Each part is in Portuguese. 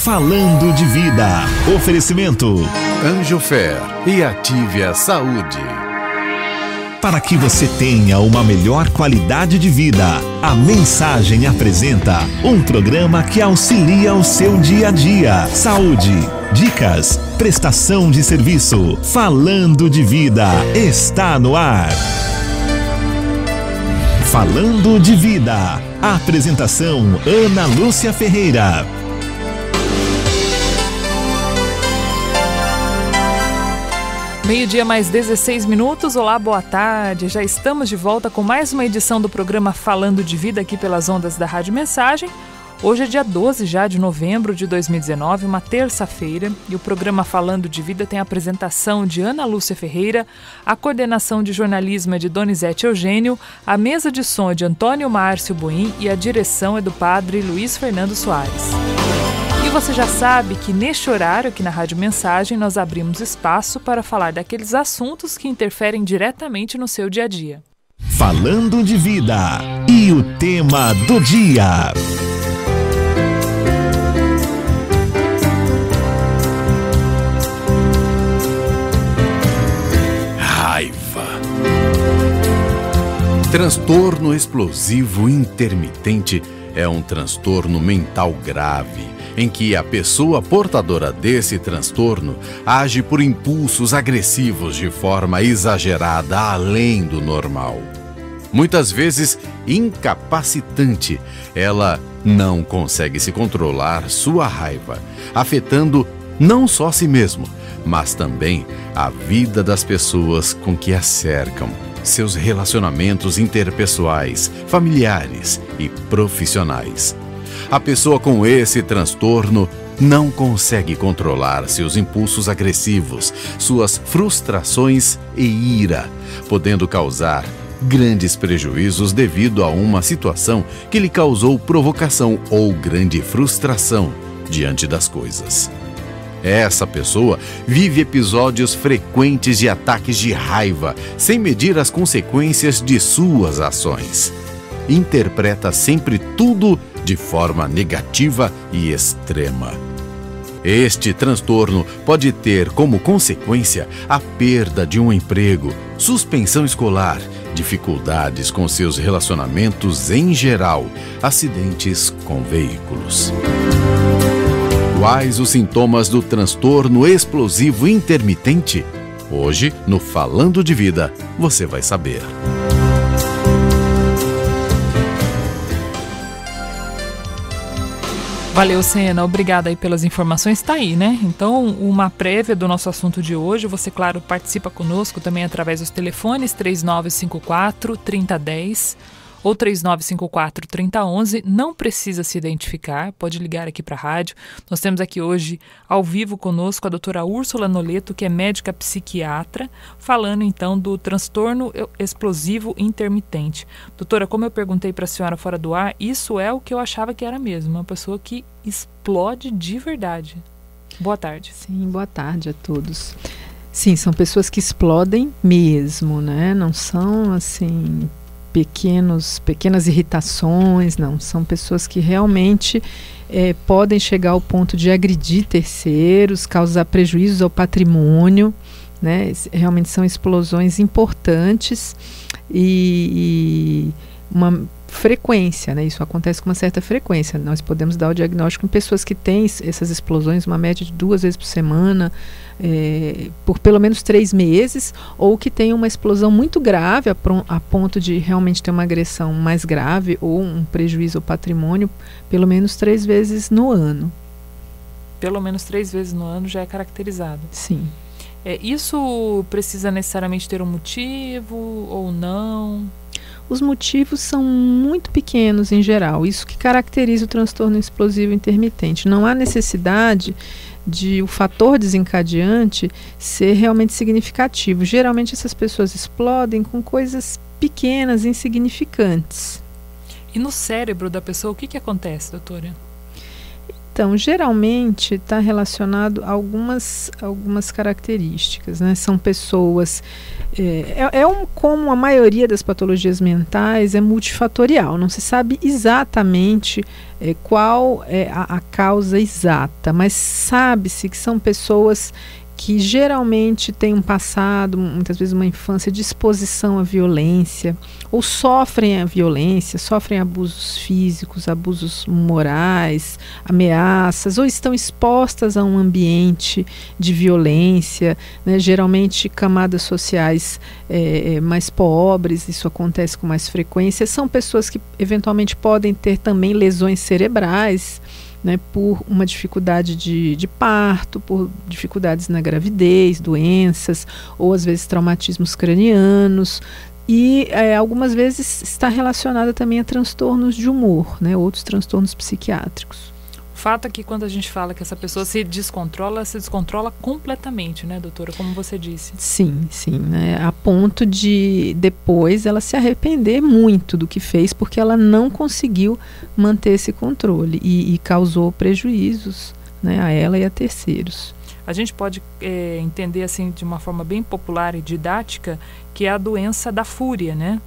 Falando de Vida. Oferecimento Anjofer e Ative a Saúde. Para que você tenha uma melhor qualidade de vida, a Mensagem apresenta um programa que auxilia o seu dia a dia. Saúde, dicas, prestação de serviço. Falando de Vida está no ar. Falando de Vida. A apresentação Ana Lúcia Ferreira. Meio-dia mais 16 minutos, olá, boa tarde, já estamos de volta com mais uma edição do programa Falando de Vida aqui pelas ondas da Rádio Mensagem. Hoje é dia 12 já de novembro de 2019, uma terça-feira, e o programa Falando de Vida tem a apresentação de Ana Lúcia Ferreira, a coordenação de jornalismo é de Donizete Eugênio, a mesa de som é de Antônio Márcio Buim e a direção é do padre Luiz Fernando Soares. E você já sabe que neste horário aqui na Rádio Mensagem nós abrimos espaço para falar daqueles assuntos que interferem diretamente no seu dia a dia. Falando de Vida. E o tema do dia. Raiva. Transtorno explosivo intermitente é um transtorno mental grave, em que a pessoa portadora desse transtorno age por impulsos agressivos de forma exagerada além do normal. Muitas vezes incapacitante, ela não consegue se controlar sua raiva, afetando não só a si mesmo, mas também a vida das pessoas com que a cercam, seus relacionamentos interpessoais, familiares e profissionais. A pessoa com esse transtorno não consegue controlar seus impulsos agressivos, suas frustrações e ira, podendo causar grandes prejuízos devido a uma situação que lhe causou provocação ou grande frustração diante das coisas. Essa pessoa vive episódios frequentes de ataques de raiva, sem medir as consequências de suas ações. Interpreta sempre tudo de forma negativa e extrema. Este transtorno pode ter como consequência a perda de um emprego, suspensão escolar, dificuldades com seus relacionamentos em geral, acidentes com veículos. Quais os sintomas do transtorno explosivo intermitente? Hoje, no Falando de Vida, você vai saber. Valeu, Sena. Obrigada aí pelas informações. Tá aí, né? Então, uma prévia do nosso assunto de hoje. Você, claro, participa conosco também através dos telefones 3954-3010 ou 3954-3011. Não precisa se identificar, pode ligar aqui para a rádio. Nós temos aqui hoje, ao vivo conosco, a doutora Úrsula Noleto, que é médica psiquiatra, falando então do transtorno explosivo intermitente. Doutora, como eu perguntei para a senhora fora do ar, isso é o que eu achava que era mesmo, uma pessoa que explode de verdade. Boa tarde. Sim, boa tarde a todos. Sim, são pessoas que explodem mesmo, né? Não são assim pequenas irritações, não. São pessoas que realmente podem chegar ao ponto de agredir terceiros, causar prejuízos ao patrimônio, né? Realmente são explosões importantes e uma frequência, né? Isso acontece com uma certa frequência. Nós podemos dar o diagnóstico em pessoas que têm essas explosões, uma média de 2 vezes por semana, por pelo menos 3 meses, ou que tem uma explosão muito grave a ponto de realmente ter uma agressão mais grave ou um prejuízo ao patrimônio pelo menos 3 vezes no ano. Pelo menos 3 vezes no ano já é caracterizado. Sim. Isso precisa necessariamente ter um motivo ou não? Os motivos são muito pequenos em geral, isso que caracteriza o transtorno explosivo intermitente. Não há necessidade de o fator desencadeante ser realmente significativo. Geralmente essas pessoas explodem com coisas pequenas, insignificantes. E no cérebro da pessoa, o que acontece, doutora? Então, geralmente está relacionado a algumas características, né? São pessoas... como a maioria das patologias mentais, é multifatorial. Não se sabe exatamente qual é a causa exata, mas sabe-se que são pessoas que geralmente têm um passado, muitas vezes uma infância de exposição à violência, ou sofrem a violência, sofrem abusos físicos, abusos morais, ameaças, ou estão expostas a um ambiente de violência, né? Geralmente camadas sociais mais pobres, isso acontece com mais frequência. São pessoas que eventualmente podem ter também lesões cerebrais, né, por uma dificuldade de parto, por dificuldades na gravidez, doenças, ou às vezes traumatismos cranianos, e algumas vezes está relacionada também a transtornos de humor, né, outros transtornos psiquiátricos. O fato é que quando a gente fala que essa pessoa se descontrola completamente, né, doutora, como você disse. Sim, né, a ponto de depois ela se arrepender muito do que fez, porque ela não conseguiu manter esse controle e causou prejuízos, né, a ela e a terceiros. A gente pode entender assim de uma forma bem popular e didática que é a doença da fúria, né?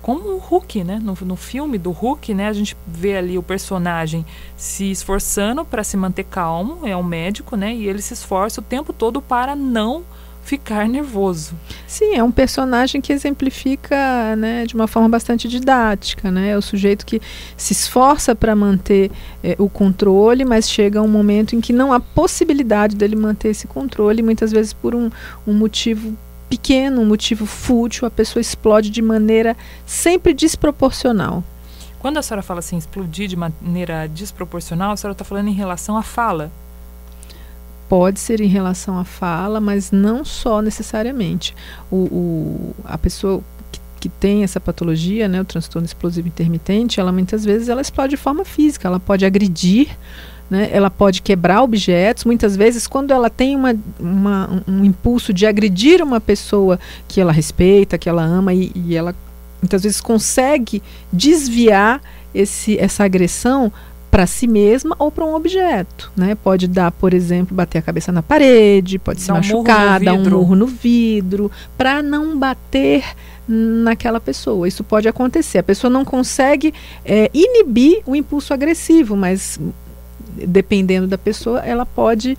Como o Hulk, né? No filme do Hulk, né? A gente vê ali o personagem se esforçando para se manter calmo, é um médico, né? E ele se esforça o tempo todo para não ficar nervoso. Sim, é um personagem que exemplifica, né, de uma forma bastante didática, né? É o sujeito que se esforça para manter o controle, mas chega um momento em que não há possibilidade dele manter esse controle, muitas vezes por um motivo pequeno, um motivo fútil, a pessoa explode de maneira sempre desproporcional. Quando a senhora fala assim, explodir de maneira desproporcional, a senhora está falando em relação à fala? Pode ser em relação à fala, mas não só necessariamente. A pessoa que tem essa patologia, né, o transtorno explosivo intermitente, ela muitas vezes ela explode de forma física, ela pode agredir, né, ela pode quebrar objetos. Muitas vezes, quando ela tem um impulso de agredir uma pessoa que ela respeita, que ela ama, e ela muitas vezes consegue desviar essa agressão para si mesma ou para um objeto, né? Pode dar, por exemplo, bater a cabeça na parede, pode se machucar, dar um murro no vidro, para não bater naquela pessoa. Isso pode acontecer. A pessoa não consegue inibir o impulso agressivo, mas dependendo da pessoa, ela pode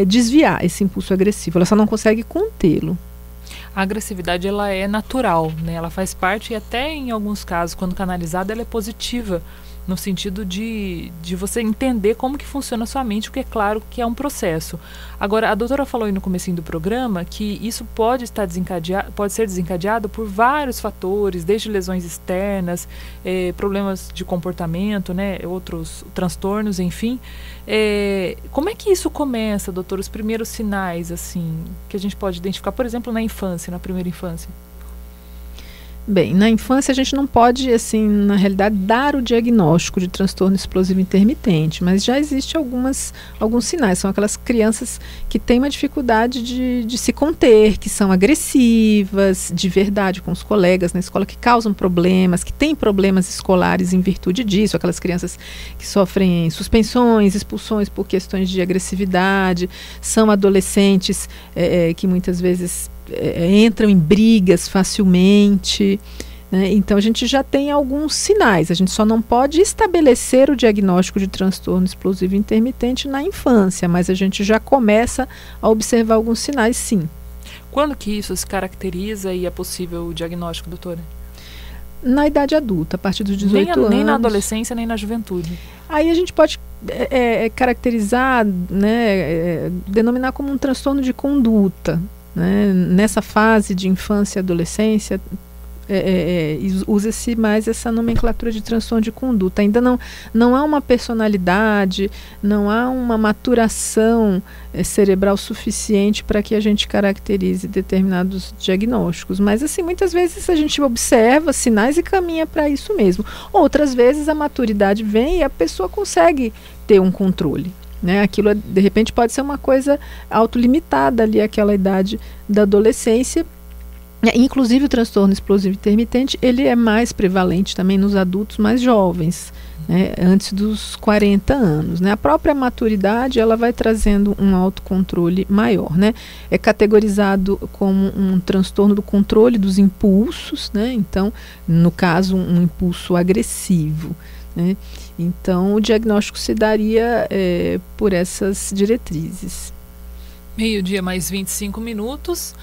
desviar esse impulso agressivo. Ela só não consegue contê-lo. A agressividade, ela é natural, né? Ela faz parte, e até em alguns casos, quando canalizada, ela é positiva, no sentido de você entender como que funciona a sua mente, porque é claro que é um processo. Agora, a doutora falou aí no comecinho do programa que isso pode ser desencadeado por vários fatores, desde lesões externas, problemas de comportamento, né, outros transtornos, enfim. Como é que isso começa, doutora? Os primeiros sinais, assim, que a gente pode identificar, por exemplo, na infância, na primeira infância? Bem, na infância a gente não pode, assim, na realidade, dar o diagnóstico de transtorno explosivo intermitente, mas já existe alguns sinais. São aquelas crianças que têm uma dificuldade de se conter, que são agressivas, de verdade, com os colegas na escola, que causam problemas, que têm problemas escolares em virtude disso, aquelas crianças que sofrem suspensões, expulsões por questões de agressividade, são adolescentes que muitas vezes entram em brigas facilmente, né? Então a gente já tem alguns sinais. A gente só não pode estabelecer o diagnóstico de transtorno explosivo intermitente na infância, mas a gente já começa a observar alguns sinais, sim. Quando que isso se caracteriza e é possível o diagnóstico, doutora? Na idade adulta, a partir dos 18 anos. Nem na adolescência, nem na juventude. Aí a gente pode caracterizar, né, denominar como um transtorno de conduta. Né? Nessa fase de infância e adolescência, usa-se mais essa nomenclatura de transtorno de conduta. Ainda não há uma personalidade, não há uma maturação cerebral suficiente para que a gente caracterize determinados diagnósticos. Mas, assim, muitas vezes a gente observa sinais e caminha para isso mesmo. Outras vezes a maturidade vem e a pessoa consegue ter um controle. Né? Aquilo, de repente, pode ser uma coisa autolimitada ali, aquela idade da adolescência. Inclusive o transtorno explosivo intermitente, ele é mais prevalente também nos adultos mais jovens, né, antes dos 40 anos. Né? A própria maturidade ela vai trazendo um autocontrole maior. Né? É categorizado como um transtorno do controle dos impulsos, né? Então, no caso, um impulso agressivo. Né? Então, o diagnóstico se daria por essas diretrizes. 12:00 mais 25 minutos.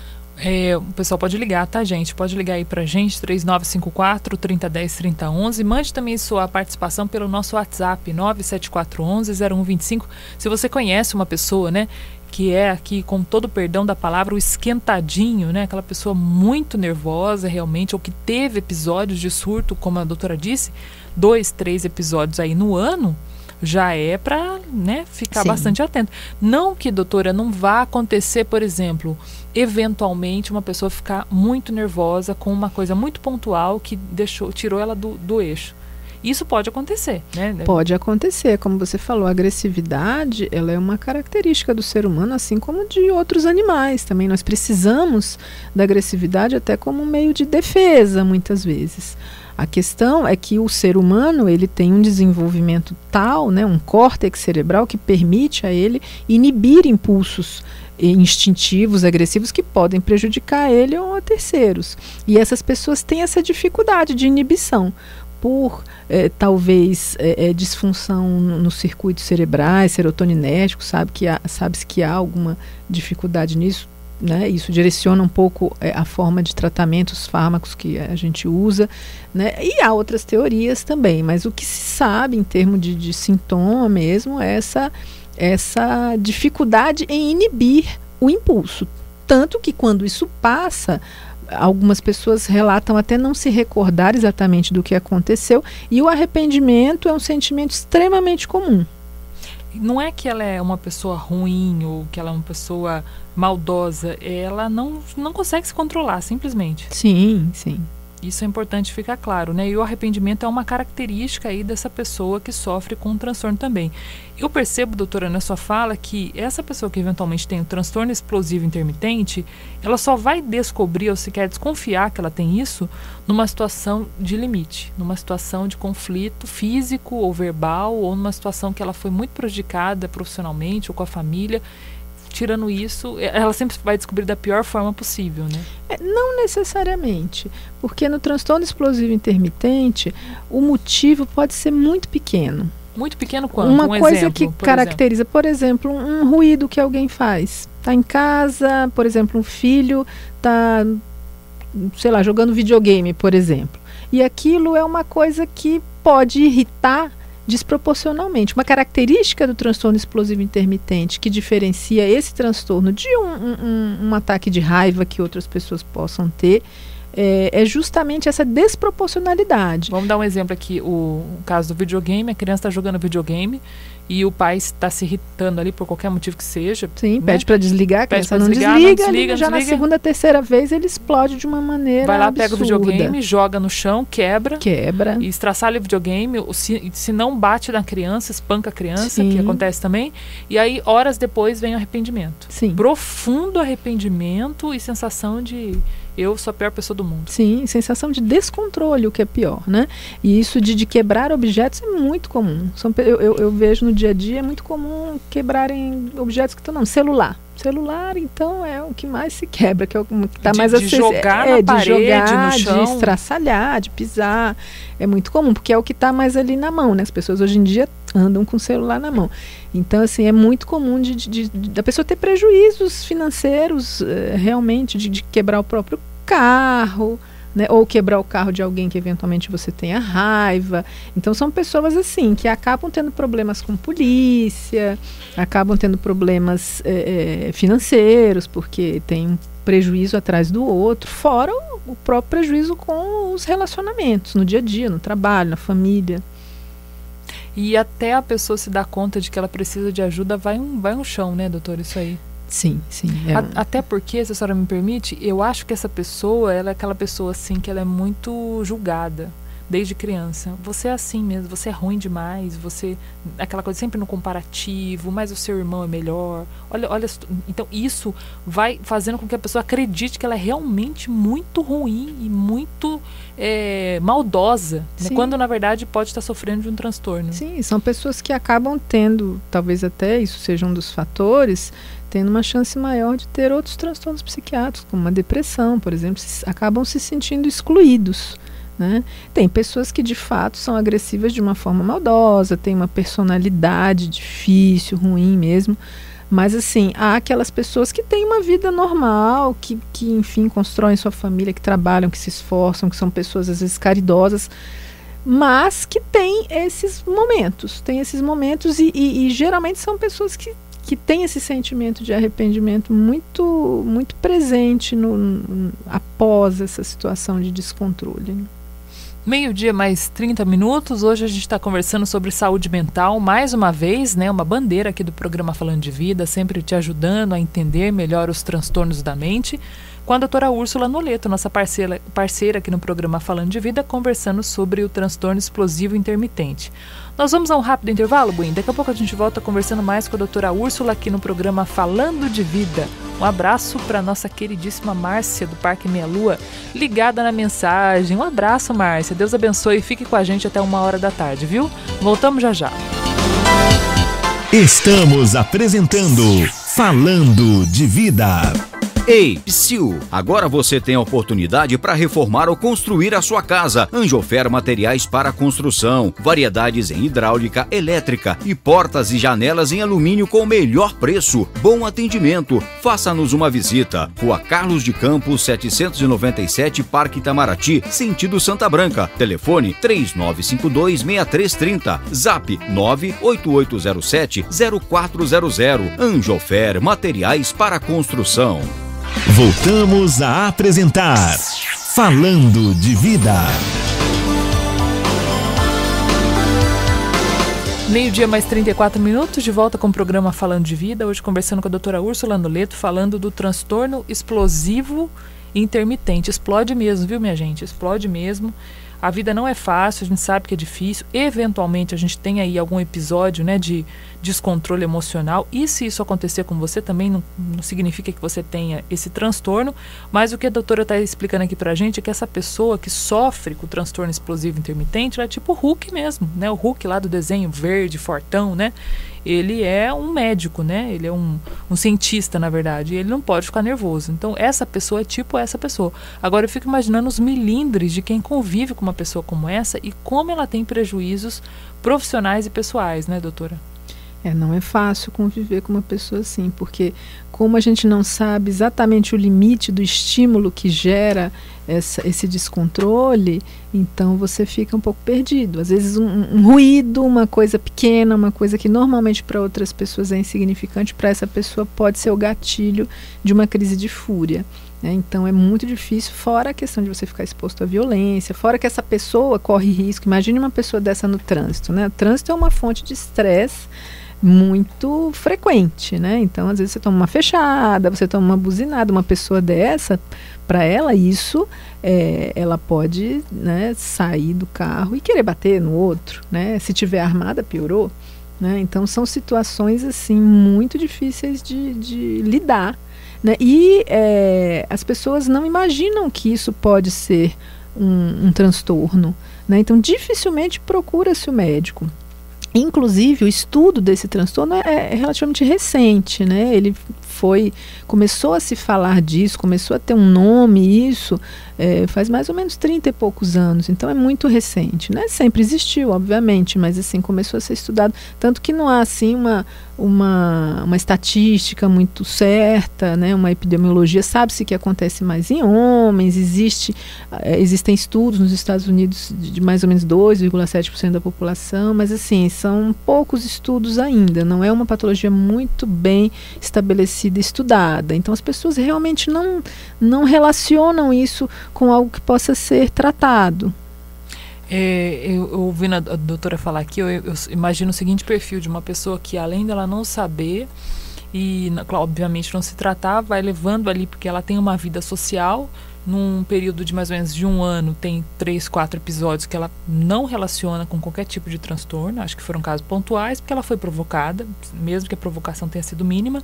O pessoal pode ligar, tá, gente? Pode ligar aí pra gente, 3954-3010-3011. Mande também sua participação pelo nosso WhatsApp, 97411-0125. Se você conhece uma pessoa, né, que é aqui, com todo o perdão da palavra, o esquentadinho, né? Aquela pessoa muito nervosa realmente, ou que teve episódios de surto, como a doutora disse, 2, 3 episódios aí no ano, já é para, né, ficar Sim. bastante atento. Não que, doutora, não vá acontecer, por exemplo, eventualmente uma pessoa ficar muito nervosa com uma coisa muito pontual que tirou ela do eixo. Isso pode acontecer, né? Pode acontecer, como você falou, a agressividade ela é uma característica do ser humano, assim como de outros animais também. Nós precisamos da agressividade até como um meio de defesa, muitas vezes. A questão é que o ser humano ele tem um desenvolvimento tal, né, um córtex cerebral que permite a ele inibir impulsos instintivos, agressivos que podem prejudicar ele ou a terceiros. E essas pessoas têm essa dificuldade de inibição por talvez disfunção nos circuitos cerebrais, serotoninérgicos, sabe-se que há alguma dificuldade nisso. Né, isso direciona um pouco a forma de tratamento, os fármacos que a gente usa, né, e há outras teorias também, mas o que se sabe em termos de sintoma mesmo é essa dificuldade em inibir o impulso. Tanto que quando isso passa, algumas pessoas relatam até não se recordar exatamente do que aconteceu, e o arrependimento é um sentimento extremamente comum. Não é que ela é uma pessoa ruim ou que ela é uma pessoa maldosa, ela não consegue se controlar, simplesmente. Sim, sim. Isso é importante ficar claro, né? E o arrependimento é uma característica aí dessa pessoa que sofre com um transtorno também. Eu percebo, doutora, na sua fala, que essa pessoa que eventualmente tem o transtorno explosivo intermitente, ela só vai descobrir ou sequer desconfiar que ela tem isso numa situação de limite, numa situação de conflito físico ou verbal, ou numa situação que ela foi muito prejudicada profissionalmente ou com a família. Tirando isso, ela sempre vai descobrir da pior forma possível, né? Não necessariamente, porque no transtorno explosivo intermitente, o motivo pode ser muito pequeno. Muito pequeno quanto? Uma coisa que caracteriza, por exemplo, um ruído que alguém faz. Está em casa, por exemplo, um filho está, sei lá, jogando videogame, por exemplo. E aquilo é uma coisa que pode irritar desproporcionalmente. Uma característica do transtorno explosivo intermitente que diferencia esse transtorno de um ataque de raiva que outras pessoas possam ter é justamente essa desproporcionalidade. Vamos dar um exemplo aqui, o caso do videogame, a criança está jogando videogame e o pai está se irritando ali por qualquer motivo que seja. Sim, né? pede para desligar, a criança não desliga, já na segunda, terceira vez ele explode de uma maneira vai lá, absurda. pega o videogame, joga no chão, quebra e estraçalha o videogame, se não bate na criança, espanca a criança, Sim. que acontece também, e aí horas depois vem o arrependimento. Sim. Profundo arrependimento e sensação de eu sou a pior pessoa do mundo. Sim, sensação de descontrole, o que é pior, né? E isso de quebrar objetos é muito comum. Eu vejo no dia a dia, é muito comum quebrarem objetos que estão, não, celular, então, é o que mais se quebra, que é o que está mais acessível. Jogar na parede, no chão. De estraçalhar, de pisar. É muito comum, porque é o que está mais ali na mão, né? As pessoas hoje em dia andam com o celular na mão. Então, assim, é muito comum da pessoa ter prejuízos financeiros, realmente, de quebrar o próprio carro, né? Ou quebrar o carro de alguém que eventualmente você tenha raiva. Então são pessoas assim que acabam tendo problemas com polícia, acabam tendo problemas financeiros, porque tem um prejuízo atrás do outro, fora o próprio prejuízo com os relacionamentos, no dia a dia, no trabalho, na família. E até a pessoa se dar conta de que ela precisa de ajuda, vai um chão, né, doutor, isso aí? Sim, sim. Até porque, se a senhora me permite, eu acho que essa pessoa, ela é aquela pessoa assim que ela é muito julgada. desde criança. Você é assim mesmo, você é ruim demais, você... Aquela coisa sempre no comparativo, mas o seu irmão é melhor. Olha, então isso vai fazendo com que a pessoa acredite que ela é realmente muito ruim e muito maldosa, né? Quando na verdade pode estar sofrendo de um transtorno. Sim, são pessoas que acabam tendo, talvez até isso seja um dos fatores, tendo uma chance maior de ter outros transtornos psiquiátricos, como uma depressão, por exemplo, acabam se sentindo excluídos, né? Tem pessoas que de fato são agressivas de uma forma maldosa, têm uma personalidade difícil, ruim mesmo, mas assim, há aquelas pessoas que têm uma vida normal, que enfim, constroem sua família, que trabalham, que se esforçam, que são pessoas às vezes caridosas, mas que têm esses momentos e geralmente são pessoas que tem esse sentimento de arrependimento muito, muito presente após essa situação de descontrole. 12:00 mais 30 minutos. Hoje a gente está conversando sobre saúde mental, mais uma vez, né, uma bandeira aqui do programa Falando de Vida, sempre te ajudando a entender melhor os transtornos da mente, com a doutora Úrsula Noleto, nossa parceira aqui no programa Falando de Vida, conversando sobre o transtorno explosivo intermitente. Nós vamos a um rápido intervalo, Buim. Daqui a pouco a gente volta conversando mais com a doutora Úrsula aqui no programa Falando de Vida. Um abraço para nossa queridíssima Márcia do Parque Meia Lua, ligada na mensagem. Um abraço, Márcia. Deus abençoe e fique com a gente até 13h, viu? Voltamos já já. Estamos apresentando Falando de Vida. Ei, psiu! Agora você tem a oportunidade para reformar ou construir a sua casa. Anjofer Materiais para Construção. Variedades em hidráulica, elétrica e portas e janelas em alumínio com o melhor preço. Bom atendimento. Faça-nos uma visita. Rua Carlos de Campos, 797, Parque Itamaraty, sentido Santa Branca. Telefone 3952-6330. Zap 98807-0400. Anjofer Materiais para Construção. Voltamos a apresentar Falando de Vida. 12:00 mais 34 minutos, de volta com o programa Falando de Vida. Hoje conversando com a doutora Úrsula Noleto, falando do transtorno explosivo intermitente. Explode mesmo, viu, minha gente? Explode mesmo. A vida não é fácil, a gente sabe que é difícil. Eventualmente a gente tem aí algum episódio, né, de descontrole emocional. E se isso acontecer com você, também não significa que você tenha esse transtorno. Mas o que a doutora está explicando aqui pra gente é que essa pessoa que sofre com o transtorno explosivo intermitente, ela é tipo o Hulk mesmo, né? O Hulk lá do desenho verde, fortão, né? Ele é um médico, né? Ele é um cientista, na verdade, e ele não pode ficar nervoso. Então, essa pessoa é tipo essa pessoa. Agora, eu fico imaginando os milindres de quem convive com uma pessoa como essa e como ela tem prejuízos profissionais e pessoais, né, doutora? Não é fácil conviver com uma pessoa assim, porque como a gente não sabe exatamente o limite do estímulo que gera esse descontrole, então você fica um pouco perdido. Às vezes um ruído, uma coisa pequena, uma coisa que normalmente para outras pessoas é insignificante, para essa pessoa pode ser o gatilho de uma crise de fúria. Então é muito difícil, fora a questão de você ficar exposto à violência, fora que essa pessoa corre risco. Imagine uma pessoa dessa no trânsito, né? O trânsito é uma fonte de estresse muito frequente, né? Então, às vezes você toma uma fechada, você toma uma buzinada, uma pessoa dessa, para ela isso, ela pode, né, sair do carro e querer bater no outro, né? Se tiver armada, piorou, né? Então, são situações, assim, muito difíceis de lidar, né? E as pessoas não imaginam que isso pode ser um transtorno, né? Então, dificilmente procura-se o médico. Inclusive, o estudo desse transtorno é relativamente recente, né? Ele começou a se falar disso, começou a ter um nome, isso faz mais ou menos 30 e poucos anos, então é muito recente, né? Sempre existiu, obviamente, mas assim, começou a ser estudado, tanto que não há assim uma estatística muito certa, né? Uma epidemiologia, sabe-se que acontece mais em homens, existem estudos nos Estados Unidos de mais ou menos 2,7% da população, mas assim, são poucos estudos ainda, não é uma patologia muito bem estabelecida, estudada. Então as pessoas realmente não relacionam isso com algo que possa ser tratado. Eu ouvindo a doutora falar aqui, eu imagino o seguinte perfil de uma pessoa que, além dela não saber e obviamente não se tratar, vai levando ali, porque ela tem uma vida social, num período de mais ou menos de 1 ano, tem 3, 4 episódios que ela não relaciona com qualquer tipo de transtorno. Acho que foram casos pontuais, porque ela foi provocada, mesmo que a provocação tenha sido mínima.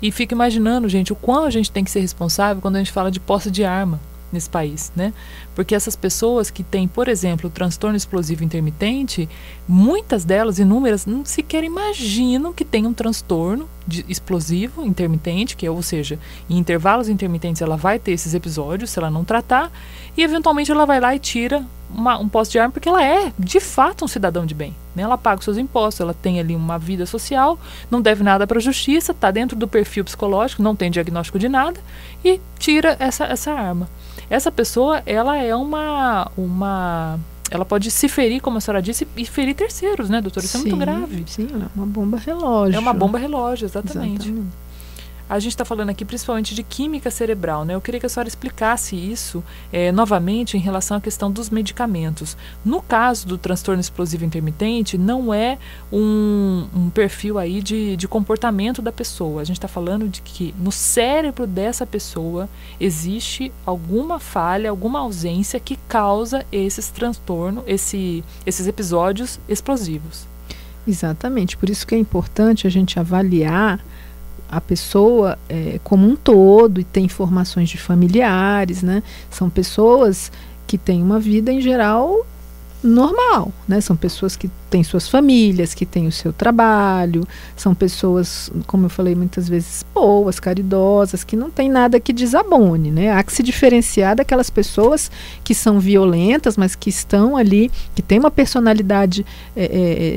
E fico imaginando, gente, o quão a gente tem que ser responsável quando a gente fala de posse de arma nesse país, né? Porque essas pessoas que têm, por exemplo, o transtorno explosivo intermitente, muitas delas, inúmeras, não sequer imaginam que tem um transtorno explosivo intermitente, que é, ou seja, em intervalos intermitentes ela vai ter esses episódios, se ela não tratar, e eventualmente ela vai lá e tira um posse de arma, porque ela é, de fato, um cidadão de bem, né? Ela paga os seus impostos, ela tem ali uma vida social, não deve nada para a justiça, está dentro do perfil psicológico, não tem diagnóstico de nada, e tira essa arma. Essa pessoa, ela é ela pode se ferir, como a senhora disse, e ferir terceiros, né, doutora? Isso é muito grave. Sim, ela é uma bomba relógio. É uma bomba relógio, exatamente. A gente está falando aqui principalmente de química cerebral, né? Eu queria que a senhora explicasse isso novamente em relação à questão dos medicamentos. No caso do transtorno explosivo intermitente, não é um perfil aí de comportamento da pessoa. A gente está falando de que no cérebro dessa pessoa existe alguma falha, alguma ausência que causa esses transtornos, esses episódios explosivos. Exatamente. Por isso que é importante a gente avaliar a pessoa como um todo, e tem informações de familiares, né? São pessoas que têm uma vida em geral normal, né? São pessoas que têm suas famílias, que têm o seu trabalho, são pessoas, como eu falei muitas vezes, boas, caridosas, que não tem nada que desabone, né? Há que se diferenciar daquelas pessoas que são violentas, mas que estão ali, que têm uma personalidade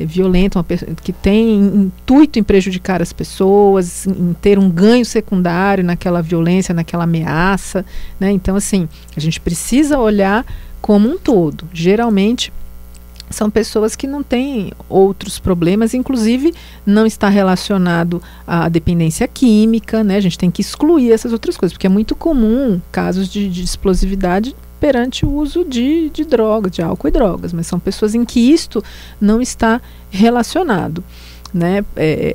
violenta, que tem intuito em prejudicar as pessoas, em ter um ganho secundário naquela violência, naquela ameaça, né? Então, assim, a gente precisa olhar como um todo. Geralmente são pessoas que não têm outros problemas, inclusive não está relacionado à dependência química, né? A gente tem que excluir essas outras coisas, porque é muito comum casos de explosividade perante o uso de drogas, de álcool e drogas, mas são pessoas em que isto não está relacionado, né?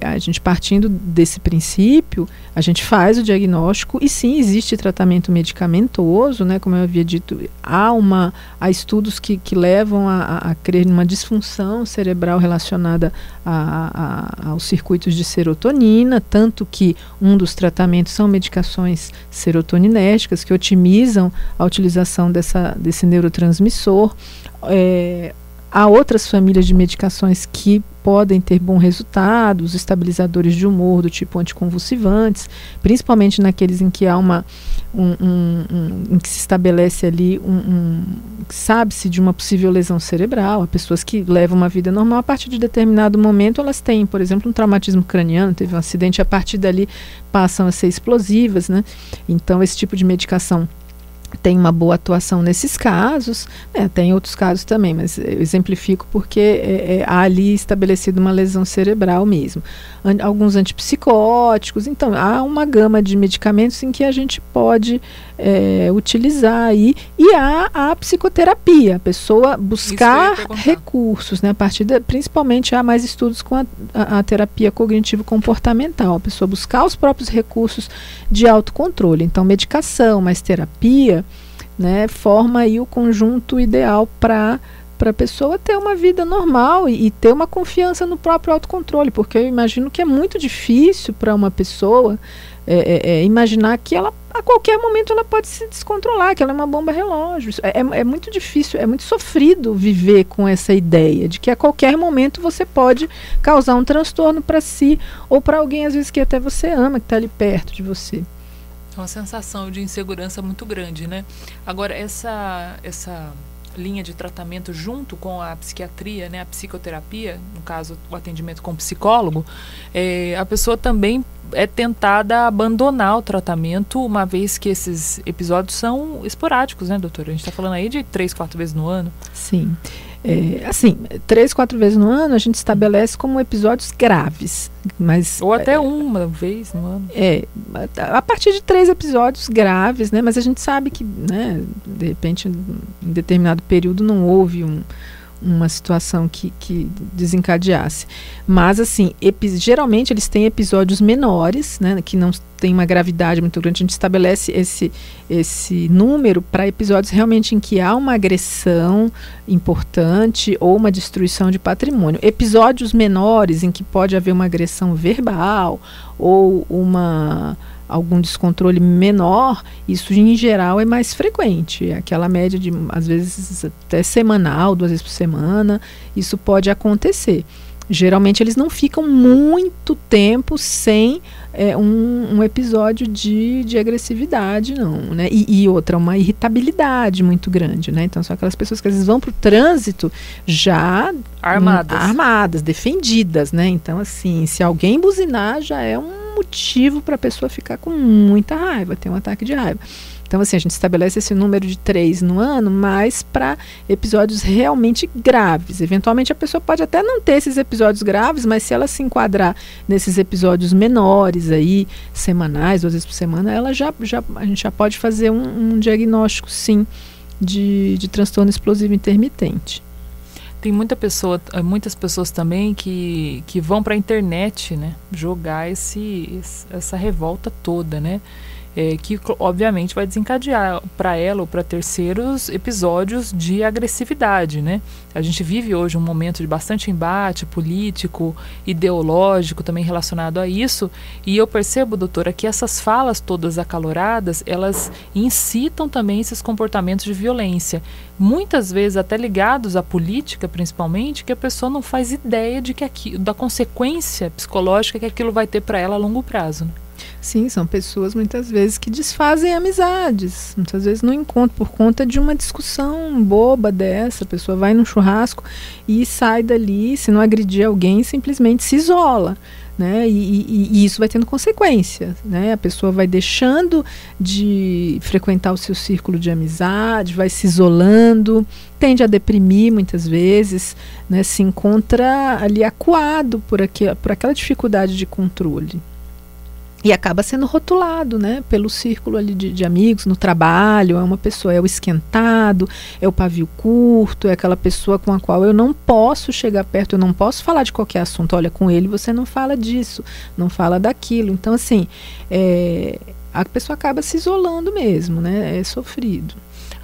A gente, partindo desse princípio, a gente faz o diagnóstico e sim, existe tratamento medicamentoso, né? Como eu havia dito, há estudos que levam a crer numa disfunção cerebral relacionada aos circuitos de serotonina, tanto que um dos tratamentos são medicações serotoninérgicas que otimizam a utilização desse neurotransmissor. Há outras famílias de medicações que podem ter bom resultado, os estabilizadores de humor do tipo anticonvulsivantes, principalmente naqueles em que há em que se estabelece ali sabe-se de uma possível lesão cerebral. Há pessoas que levam uma vida normal, a partir de determinado momento elas têm, por exemplo, um traumatismo craniano, teve um acidente, a partir dali passam a ser explosivas, né? Então esse tipo de medicação tem uma boa atuação nesses casos, né? Tem outros casos também, mas eu exemplifico porque há ali estabelecido uma lesão cerebral mesmo. Alguns antipsicóticos, então há uma gama de medicamentos em que a gente pode utilizar aí, e há a psicoterapia, a pessoa buscar recursos, né? A partir principalmente há mais estudos com a terapia cognitivo-comportamental, a pessoa buscar os próprios recursos de autocontrole. Então medicação mais terapia, né, forma aí o conjunto ideal para a pessoa ter uma vida normal e ter uma confiança no próprio autocontrole, porque eu imagino que é muito difícil para uma pessoa imaginar que ela, a qualquer momento, ela pode se descontrolar, que ela é uma bomba relógio. É muito difícil, é muito sofrido viver com essa ideia de que a qualquer momento você pode causar um transtorno para si ou para alguém, às vezes, que até você ama, que está ali perto de você. É uma sensação de insegurança muito grande, né? Agora, essa linha de tratamento junto com a psiquiatria, né, a psicoterapia, no caso o atendimento com o psicólogo, a pessoa também é tentada a abandonar o tratamento, uma vez que esses episódios são esporádicos, né, doutora? A gente está falando aí de 3, 4 vezes no ano. Sim. Assim, 3, 4 vezes no ano a gente estabelece como episódios graves, mas ou até uma vez no ano. A partir de 3 episódios graves, né? Mas a gente sabe que, né, de repente, em determinado período não houve uma situação que desencadeasse. Mas, assim, geralmente eles têm episódios menores, né, que não tem uma gravidade muito grande. A gente estabelece esse número para episódios realmente em que há uma agressão importante ou uma destruição de patrimônio. Episódios menores em que pode haver uma agressão verbal ou algum descontrole menor, isso em geral é mais frequente. Aquela média de, às vezes, até semanal, 2 vezes por semana, isso pode acontecer. Geralmente eles não ficam muito tempo sem um episódio de agressividade, não, né? E outra, uma irritabilidade muito grande, né? Então são aquelas pessoas que às vezes vão para o trânsito já armadas, defendidas, né? Então, assim, se alguém buzinar, já é um motivo para a pessoa ficar com muita raiva, ter um ataque de raiva. Então, assim, a gente estabelece esse número de 3 no ano, mas para episódios realmente graves. Eventualmente a pessoa pode até não ter esses episódios graves, mas se ela se enquadrar nesses episódios menores aí, semanais, 2 vezes por semana, a gente já pode fazer um diagnóstico, sim, de transtorno explosivo intermitente. Tem muitas pessoas também que vão para a internet, né, jogar essa revolta toda, né? Que obviamente vai desencadear para ela ou para terceiros episódios de agressividade, né? A gente vive hoje um momento de bastante embate político, ideológico também relacionado a isso, e eu percebo, doutora, que essas falas todas acaloradas, elas incitam também esses comportamentos de violência, muitas vezes até ligados à política principalmente, que a pessoa não faz ideia da consequência psicológica que aquilo vai ter para ela a longo prazo, né? Sim, são pessoas muitas vezes que desfazem amizades, muitas vezes no encontro, por conta de uma discussão boba dessa. A pessoa vai num churrasco e sai dali, se não agredir alguém, simplesmente se isola, né? E isso vai tendo consequência, né? A pessoa vai deixando de frequentar o seu círculo de amizade, vai se isolando, tende a deprimir muitas vezes, né? Se encontra ali acuado por aquela dificuldade de controle. E acaba sendo rotulado, né, pelo círculo ali de amigos, no trabalho. É uma pessoa, é o esquentado, é o pavio curto, é aquela pessoa com a qual eu não posso chegar perto, eu não posso falar de qualquer assunto. Olha, com ele você não fala disso, não fala daquilo. Então, assim, a pessoa acaba se isolando mesmo, né, é sofrido.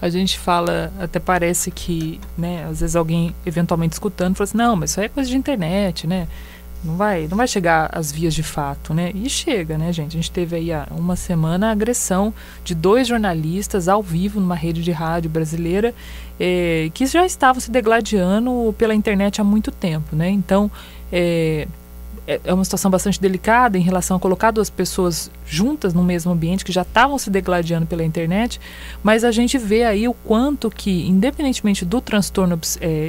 A gente fala, até parece que, né, às vezes alguém eventualmente escutando fala assim, não, mas isso aí é coisa de internet, né? Não vai chegar às vias de fato, né? E chega, né, gente? A gente teve aí há uma semana a agressão de 2 jornalistas ao vivo numa rede de rádio brasileira que já estavam se degladiando pela internet há muito tempo, né? Então, é uma situação bastante delicada em relação a colocar 2 pessoas juntas no mesmo ambiente que já estavam se degladiando pela internet, mas a gente vê aí o quanto que, independentemente do transtorno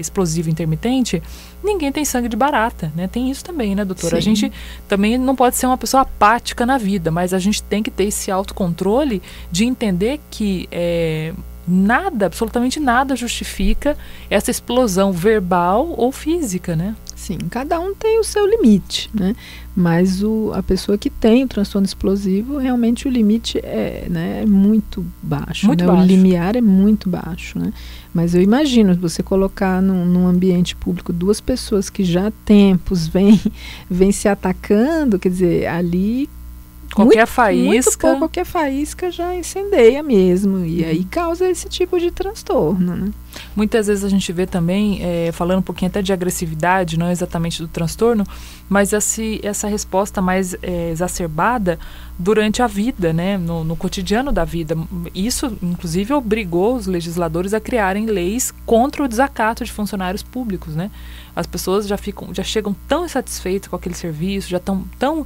explosivo intermitente, ninguém tem sangue de barata, né? Tem isso também, né, doutora? Sim. A gente também não pode ser uma pessoa apática na vida, mas a gente tem que ter esse autocontrole de entender que absolutamente nada justifica essa explosão verbal ou física, né? Sim, cada um tem o seu limite, né? Mas a pessoa que tem o transtorno explosivo, realmente o limite é muito baixo. Muito né? baixo. O limiar é muito baixo, né? Mas eu imagino, você colocar num ambiente público 2 pessoas que já há tempos vêm se atacando, quer dizer, ali qualquer faísca já incendeia mesmo, e aí causa esse tipo de transtorno, né? Muitas vezes a gente vê também, falando um pouquinho até de agressividade, não exatamente do transtorno, mas essa resposta mais exacerbada durante a vida, né, no cotidiano da vida. Isso, inclusive, obrigou os legisladores a criarem leis contra o desacato de funcionários públicos, né? As pessoas já chegam tão insatisfeitas com aquele serviço, já estão tão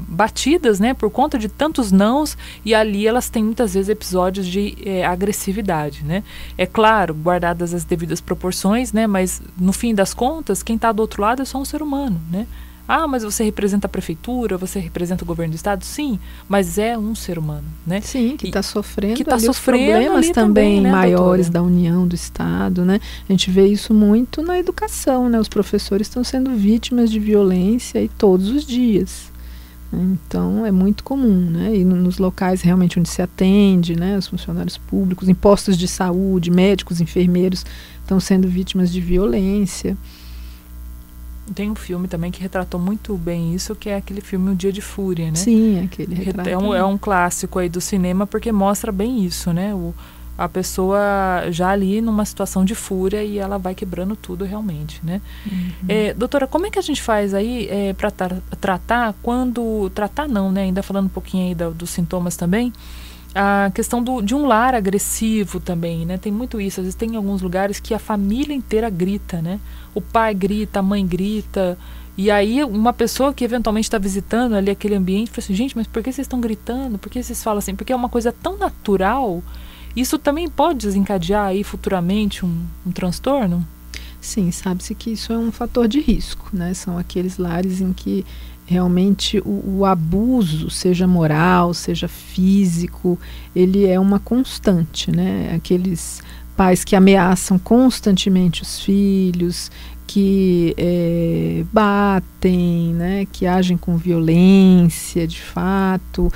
batidas, né, por conta de tantos nãos, e ali elas têm muitas vezes episódios de agressividade, né? É claro, guardadas as devidas proporções, né, mas no fim das contas, quem está do outro lado é só um ser humano, né? Ah, mas você representa a prefeitura, você representa o governo do estado? Sim, mas é um ser humano, né? Sim, que está sofrendo, os problemas também, né, maiores, doutora? Da União, do Estado, né? A gente vê isso muito na educação, né? Os professores estão sendo vítimas de violência todos os dias, Então é muito comum, né? E nos locais realmente onde se atende, né, os funcionários públicos, em postos de saúde, médicos, enfermeiros estão sendo vítimas de violência. Tem um filme também que retratou muito bem isso, que é aquele filme O Dia de Fúria, né? Sim, aquele retrato. É um clássico aí do cinema porque mostra bem isso, né? A pessoa já ali numa situação de fúria e ela vai quebrando tudo realmente, né? Doutora, como é que a gente faz aí para tratar quando... Tratar não, né? Ainda falando um pouquinho aí dos sintomas também, a questão de um lar agressivo também, né? Tem muito isso. Às vezes tem alguns lugares que a família inteira grita, né? O pai grita, a mãe grita. E aí uma pessoa que eventualmente está visitando ali aquele ambiente fala assim, gente, mas por que vocês estão gritando? Por que vocês falam assim? Porque é uma coisa tão natural. Isso também pode desencadear aí futuramente um transtorno? Sim, sabe-se que isso é um fator de risco, né? São aqueles lares em que realmente o abuso, seja moral, seja físico, ele é uma constante, né? Aqueles pais que ameaçam constantemente os filhos, que batem, né, que agem com violência, de fato.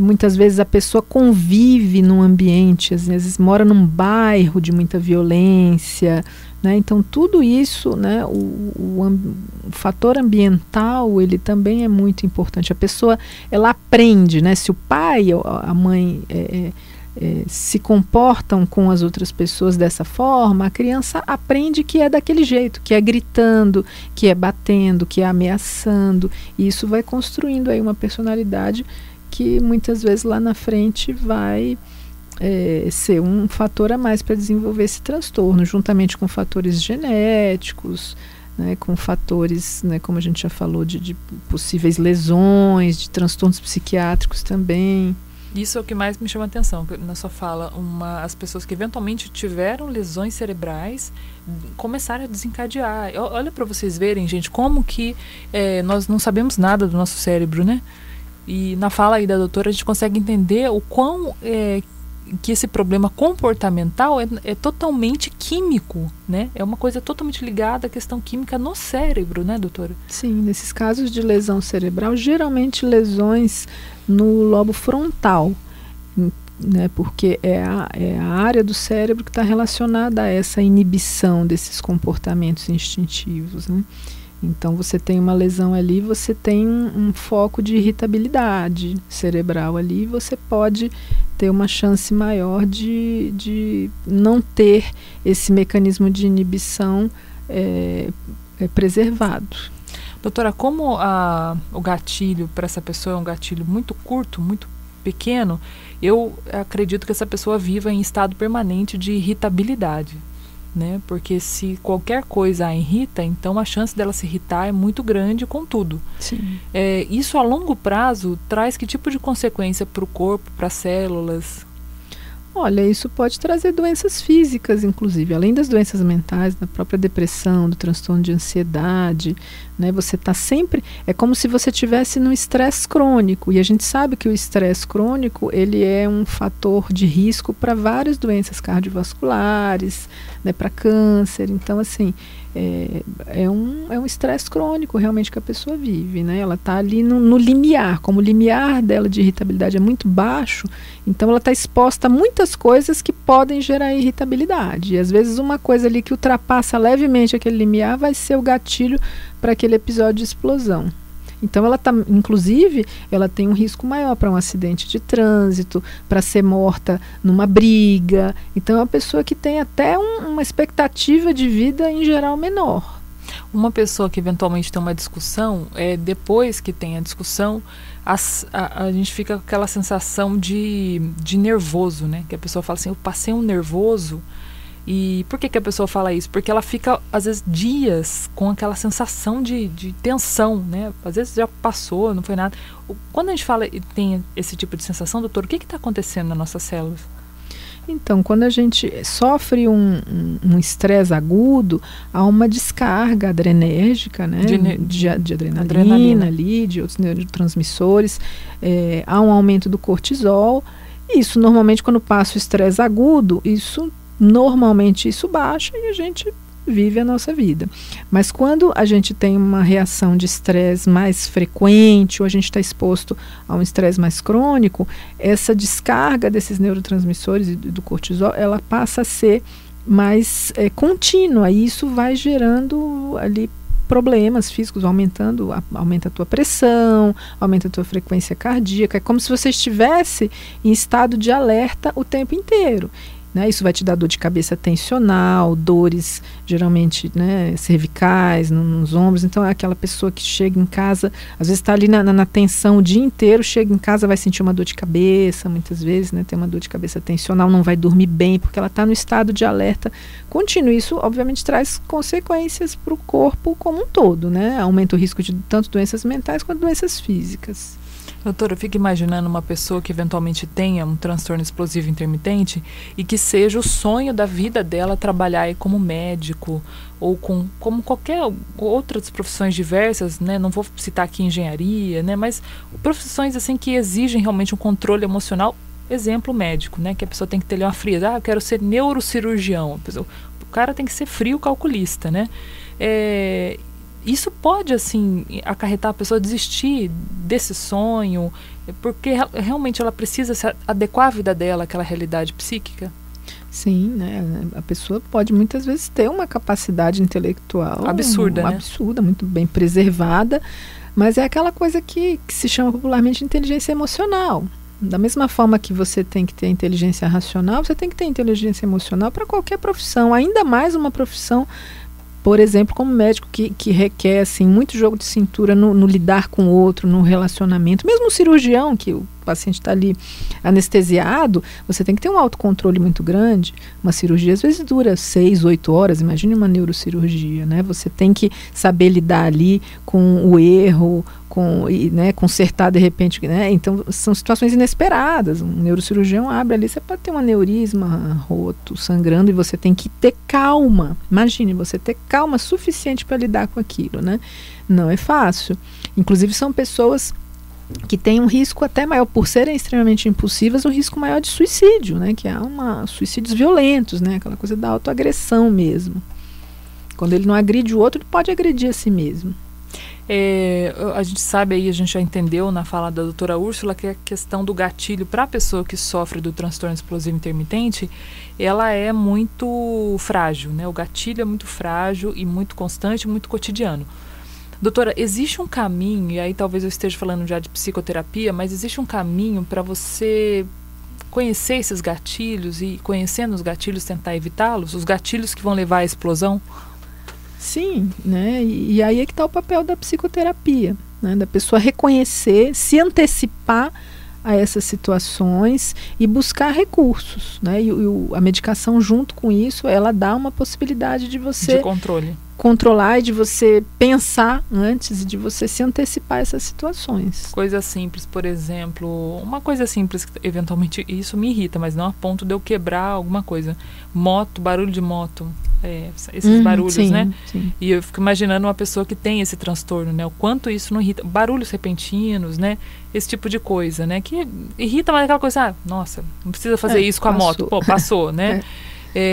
Muitas vezes a pessoa convive num ambiente, às vezes mora num bairro de muita violência, né? Então tudo isso, né, o fator ambiental, ele também é muito importante. A pessoa, ela aprende, né, se o pai ou a mãe se comportam com as outras pessoas dessa forma, a criança aprende que é daquele jeito, que é gritando, que é batendo, que é ameaçando, e isso vai construindo aí uma personalidade que muitas vezes lá na frente vai ser um fator a mais para desenvolver esse transtorno, juntamente com fatores genéticos, né, com fatores, né, como a gente já falou, de possíveis lesões, de transtornos psiquiátricos também. Isso é o que mais me chama a atenção, na sua fala, as pessoas que eventualmente tiveram lesões cerebrais começaram a desencadear. Olha para vocês verem, gente, como que nós não sabemos nada do nosso cérebro, né? E na fala aí da doutora a gente consegue entender o quão que esse problema comportamental é totalmente químico, né? É uma coisa totalmente ligada à questão química no cérebro, né, doutora? Sim, nesses casos de lesão cerebral, geralmente lesões no lobo frontal, né? Porque é a área do cérebro que está relacionada a essa inibição desses comportamentos instintivos, né? Então você tem uma lesão ali, você tem um foco de irritabilidade cerebral ali, você pode ter uma chance maior de não ter esse mecanismo de inibição preservado. Doutora, como o gatilho para essa pessoa é um gatilho muito curto, muito pequeno, eu acredito que essa pessoa viva em estado permanente de irritabilidade, né? Porque se qualquer coisa a irrita, então a chance dela se irritar é muito grande com tudo. Sim. Isso a longo prazo traz que tipo de consequência para o corpo, para as células? Olha, isso pode trazer doenças físicas, inclusive, além das doenças mentais, da própria depressão, do transtorno de ansiedade, né? Você está sempre... É como se você estivesse num estresse crônico, e a gente sabe que o estresse crônico, ele é um fator de risco para várias doenças cardiovasculares, né, para câncer. Então, assim, é um estresse crônico realmente que a pessoa vive, né? Ela está ali no limiar, como o limiar dela de irritabilidade é muito baixo, então ela está exposta a muitas coisas que podem gerar irritabilidade. E às vezes uma coisa ali que ultrapassa levemente aquele limiar vai ser o gatilho para aquele episódio de explosão. Então ela tá, inclusive, ela tem um risco maior para um acidente de trânsito, para ser morta numa briga. Então é uma pessoa que tem até uma expectativa de vida em geral menor. Uma pessoa que eventualmente tem uma discussão, depois que tem a discussão, a gente fica com aquela sensação de nervoso, né? Que a pessoa fala assim, eu passei um nervoso. E por que a pessoa fala isso? Porque ela fica, às vezes, dias com aquela sensação de tensão, né? Às vezes já passou, não foi nada. Quando a gente fala e tem esse tipo de sensação, doutor, o que está acontecendo nas nossas células? Então, quando a gente sofre um estresse agudo, há uma descarga adrenérgica, né? de adrenalina ali, de outros neurotransmissores, há um aumento do cortisol. E isso, normalmente, quando passa o estresse agudo, normalmente isso baixa e a gente vive a nossa vida. Mas quando a gente tem uma reação de estresse mais frequente, ou a gente está exposto a um estresse mais crônico, essa descarga desses neurotransmissores e do cortisol, ela passa a ser mais contínua, e isso vai gerando ali problemas físicos, aumenta a tua pressão, aumenta a tua frequência cardíaca. É como se você estivesse em estado de alerta o tempo inteiro. Né? Isso vai te dar dor de cabeça tensional, dores geralmente, né, cervicais, nos ombros. Então é aquela pessoa que chega em casa, às vezes está ali na tensão o dia inteiro, chega em casa, vai sentir uma dor de cabeça, muitas vezes, né, tem uma dor de cabeça tensional, não vai dormir bem, porque ela está no estado de alerta contínuo. Isso, obviamente, traz consequências para o corpo como um todo, né? Aumenta o risco de tanto doenças mentais quanto doenças físicas. Doutora, eu fico imaginando uma pessoa que eventualmente tenha um transtorno explosivo intermitente e que seja o sonho da vida dela trabalhar aí como médico ou como qualquer outras profissões diversas, né? Não vou citar aqui engenharia, né? Mas profissões assim que exigem realmente um controle emocional. Exemplo médico, né? Que a pessoa tem que ter uma frieza. Eu quero ser neurocirurgião. O cara tem que ser frio calculista, né? Isso pode, assim, acarretar a pessoa a desistir desse sonho, porque realmente ela precisa se adequar à vida dela àquela realidade psíquica? Sim, né? A pessoa pode muitas vezes ter uma capacidade intelectual absurda, né? Absurda, muito bem preservada, mas é aquela coisa que se chama popularmente de inteligência emocional. Da mesma forma que você tem que ter inteligência racional, você tem que ter inteligência emocional para qualquer profissão, ainda mais uma profissão, por exemplo, como médico, que requer assim, muito jogo de cintura no lidar com o outro, no relacionamento. Mesmo o cirurgião, que o paciente está ali anestesiado, você tem que ter um autocontrole muito grande. Uma cirurgia às vezes dura 6, 8 horas, imagine uma neurocirurgia, né? Você tem que saber lidar ali com o erro, né, consertar de repente, né? Então são situações inesperadas. Um neurocirurgião abre ali, você pode ter um aneurisma roto, sangrando, e você tem que ter calma. Imagine, você ter calma suficiente para lidar com aquilo, né? Não é fácil. Inclusive são pessoas que têm um risco até maior, por serem extremamente impulsivas, um risco maior de suicídio, né? Que é suicídios violentos, né? Aquela coisa da autoagressão mesmo. Quando ele não agride o outro, ele pode agredir a si mesmo. A gente sabe aí, a gente já entendeu na fala da doutora Úrsula, que a questão do gatilho para a pessoa que sofre do transtorno explosivo intermitente, ela é muito frágil, né? O gatilho é muito frágil e muito constante, muito cotidiano. Doutora, existe um caminho, e aí talvez eu esteja falando já de psicoterapia, mas existe um caminho para você conhecer esses gatilhos e, conhecendo os gatilhos, tentar evitá-los? Os gatilhos que vão levar à explosão? Sim, né? E aí é que está o papel da psicoterapia, né? Da pessoa reconhecer, se antecipar a essas situações e buscar recursos, né? E a medicação junto com isso, ela dá uma possibilidade de você... De controle. Controlar e de você pensar antes e de você se antecipar a essas situações. Coisas simples, por exemplo, uma coisa simples que eventualmente isso me irrita, mas não a ponto de eu quebrar alguma coisa. Moto, barulho de moto, esses barulhos, sim, né? Sim. E eu fico imaginando uma pessoa que tem esse transtorno, né? O quanto isso não irrita. Barulhos repentinos, né? Esse tipo de coisa, né? Que irrita, mas aquela coisa, nossa, não precisa fazer isso com a moto. Pô, passou, né?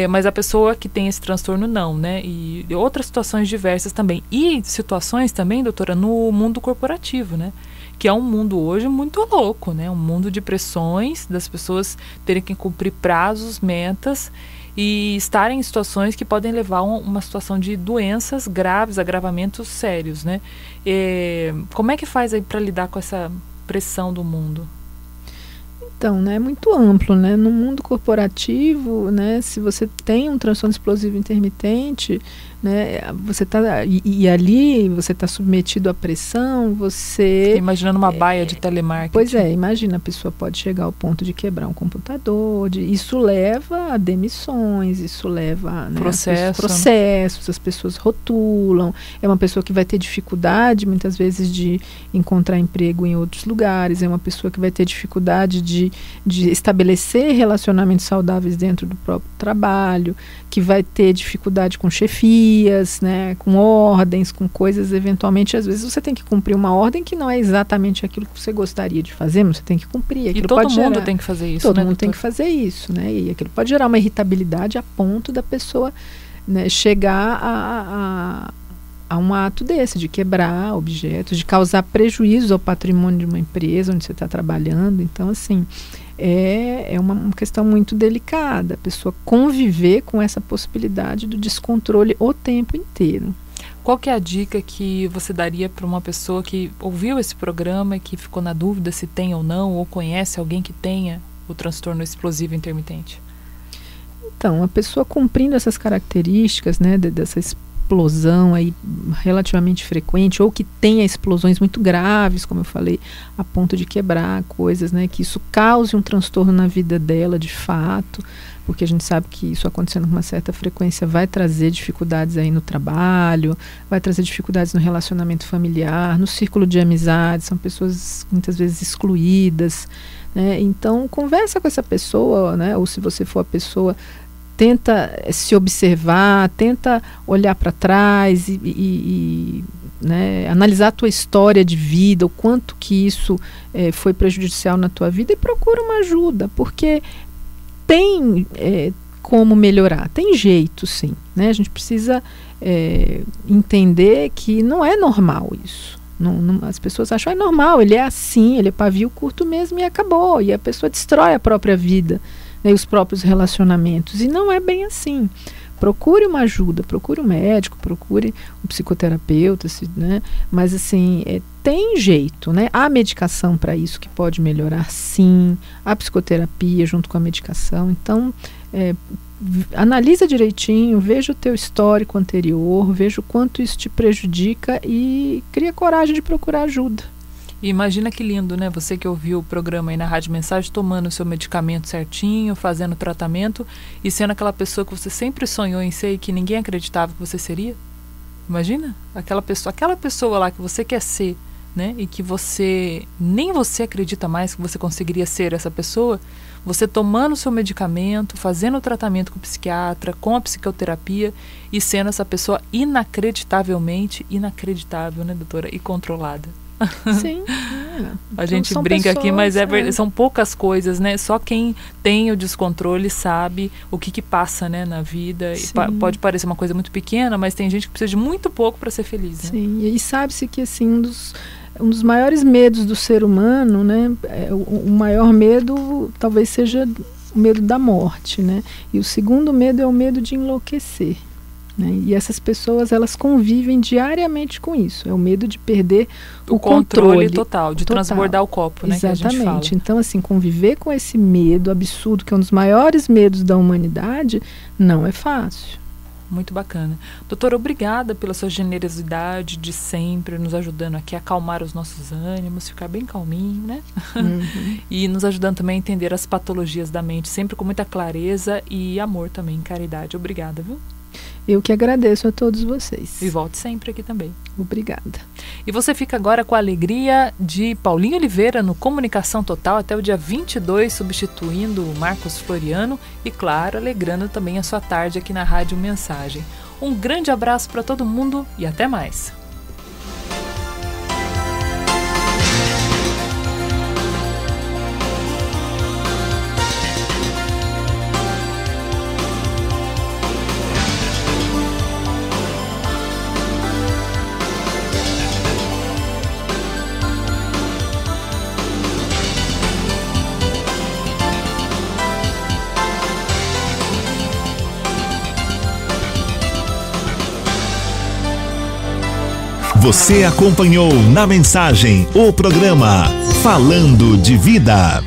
Mas a pessoa que tem esse transtorno não, né? E outras situações diversas também. E situações também, doutora, no mundo corporativo, né? Que é um mundo hoje muito louco, né? Um mundo de pressões, das pessoas terem que cumprir prazos, metas e estarem em situações que podem levar a uma situação de doenças graves, agravamentos sérios, né? Como é que faz aí para lidar com essa pressão do mundo? Então, né, é muito amplo, né? No mundo corporativo, né, se você tem um transtorno explosivo intermitente, né, você tá e ali você está submetido à pressão, você... Imaginando uma baia de telemarketing. Pois é, imagina, a pessoa pode chegar ao ponto de quebrar um computador, isso leva a demissões, isso leva, né, processos, as pessoas rotulam, é uma pessoa que vai ter dificuldade muitas vezes de encontrar emprego em outros lugares, é uma pessoa que vai ter dificuldade de estabelecer relacionamentos saudáveis dentro do próprio trabalho, que vai ter dificuldade com chefias, né, com ordens, com coisas, eventualmente, às vezes você tem que cumprir uma ordem que não é exatamente aquilo que você gostaria de fazer, mas você tem que cumprir. Aquilo e todo pode mundo gerar, tem que fazer isso, todo né, mundo doutor? tem que fazer isso, né, e aquilo pode gerar uma irritabilidade a ponto da pessoa né, chegar a um ato desse, de quebrar objetos, de causar prejuízo ao patrimônio de uma empresa onde você está trabalhando. Então, assim, é uma questão muito delicada, a pessoa conviver com essa possibilidade do descontrole o tempo inteiro. Qual que é a dica que você daria para uma pessoa que ouviu esse programa e que ficou na dúvida se tem ou não, ou conhece alguém que tenha o transtorno explosivo intermitente? Então, a pessoa cumprindo essas características, né, dessa explosão aí relativamente frequente, ou que tenha explosões muito graves, como eu falei, a ponto de quebrar coisas, né, que isso cause um transtorno na vida dela de fato, porque a gente sabe que isso acontecendo com uma certa frequência vai trazer dificuldades aí no trabalho, vai trazer dificuldades no relacionamento familiar, no círculo de amizades, são pessoas muitas vezes excluídas, né? Então conversa com essa pessoa, né? Ou se você for a pessoa, tenta se observar, tenta olhar para trás e né, analisar a tua história de vida, o quanto que isso foi prejudicial na tua vida, e procura uma ajuda, porque tem como melhorar, tem jeito sim, né? A gente precisa entender que não é normal isso. As pessoas acham, é normal, ele é assim, ele é pavio curto mesmo e acabou, e a pessoa destrói a própria vida, né, e os próprios relacionamentos, e não é bem assim. Procure uma ajuda, procure um médico, procure um psicoterapeuta, né? Mas assim, tem jeito, né? Há medicação para isso que pode melhorar, sim. Há psicoterapia junto com a medicação. Então, analisa direitinho, veja o teu histórico anterior, veja o quanto isso te prejudica e cria coragem de procurar ajuda. E imagina que lindo, né? Você que ouviu o programa aí na Rádio Mensagem, tomando o seu medicamento certinho, fazendo o tratamento e sendo aquela pessoa que você sempre sonhou em ser e que ninguém acreditava que você seria. Imagina? Aquela pessoa lá que você quer ser, né? E que nem você acredita mais que você conseguiria ser essa pessoa. Você tomando o seu medicamento, fazendo o tratamento com o psiquiatra, com a psicoterapia e sendo essa pessoa inacreditavelmente inacreditável, né, doutora? E controlada. Sim. A gente brinca pessoas, aqui, mas são poucas coisas, né? Só quem tem o descontrole sabe o que passa, né, na vida. E pode parecer uma coisa muito pequena, mas tem gente que precisa de muito pouco para ser feliz, né? Sim, e sabe-se que assim, um dos maiores medos do ser humano, né? O maior medo talvez seja o medo da morte, né? E o segundo medo é o medo de enlouquecer. Né? E essas pessoas, elas convivem diariamente com isso. É o medo de perder o controle total, de transbordar o copo, né? Exatamente. Que a gente fala. Então, assim, conviver com esse medo absurdo, que é um dos maiores medos da humanidade, não é fácil. Muito bacana. Doutora, obrigada pela sua generosidade de sempre, nos ajudando aqui a acalmar os nossos ânimos, ficar bem calminho, né? Uhum. E nos ajudando também a entender as patologias da mente, sempre com muita clareza e amor também, caridade. Obrigada, viu? Eu que agradeço a todos vocês. E volte sempre aqui também. Obrigada. E você fica agora com a alegria de Paulinho Oliveira no Comunicação Total até o dia 22, substituindo o Marcos Floriano e, claro, alegrando também a sua tarde aqui na Rádio Mensagem. Um grande abraço para todo mundo e até mais. Você acompanhou na Mensagem o programa Falando de Vida.